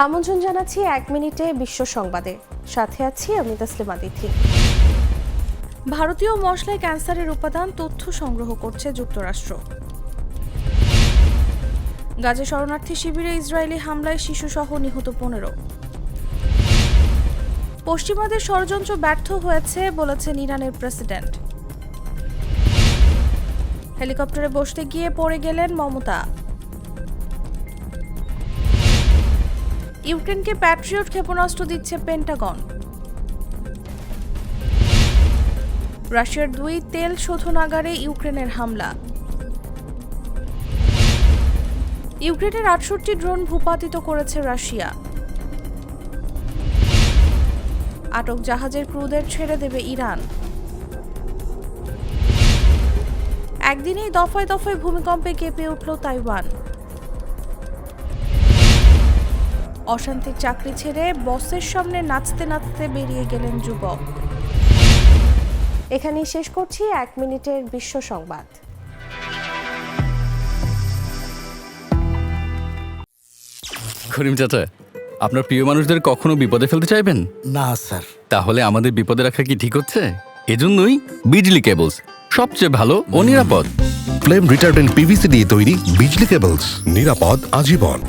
আমন্ত্রণ জানাচ্ছি ১ মিনিটে বিশ্ব সংবাদে, সাথে আছি আমি তাসলিমা তিথি। ভারতীয় মশলায় ক্যান্সারের উপাদান তথ্য সংগ্রহ করছে যুক্তরাষ্ট্র। গাজা শরণার্থী শিবিরে ইসরায়েলি হামলায় শিশুসহ নিহত ১৫। পশ্চিমাদের ষড়যন্ত্র ব্যর্থ হয়েছে বলেছেন ইরানের প্রেসিডেন্ট। হেলিকপ্টারে বসতে গিয়ে পড়ে গেলেন মমতা। ইউক্রেনকে প্যাট্রিয়ট ক্ষেপণাস্ত্র দিচ্ছে পেন্টাগন। রাশিয়ার ২ তেল শোধনাগারে ইউক্রেনের হামলা। ইউক্রেনের ৬৮টি ড্রোন ভূপাতিত করেছে রাশিয়া। আটক জাহাজের ক্রুদের ছেড়ে দেবে ইরান। একদিনেই দফায় দফায় ভূমিকম্পে কেঁপে উঠল তাইওয়ান। অশান্তির চাকরি ছেড়ে বসের সামনে নাচতে নাচতে বেরিয়ে গেলেন যুবক। এখানেই শেষ করছি ১ মিনিটের বিশ্ব সংবাদ। করিম চাচা, আপনার প্রিয় মানুষদের কখনো বিপদে ফেলতে চাইবেন না স্যার। তাহলে আমাদের বিপদে রাখা কি ঠিক হচ্ছে? এজন্যই বিজলি কেবলস সবচেয়ে ভালো ও নিরাপদ। ফ্লেম রিটার্ডেন্ট পিভিসি দিয়ে তৈরি বিজলি কেবলস, নিরাপদ আজীবন।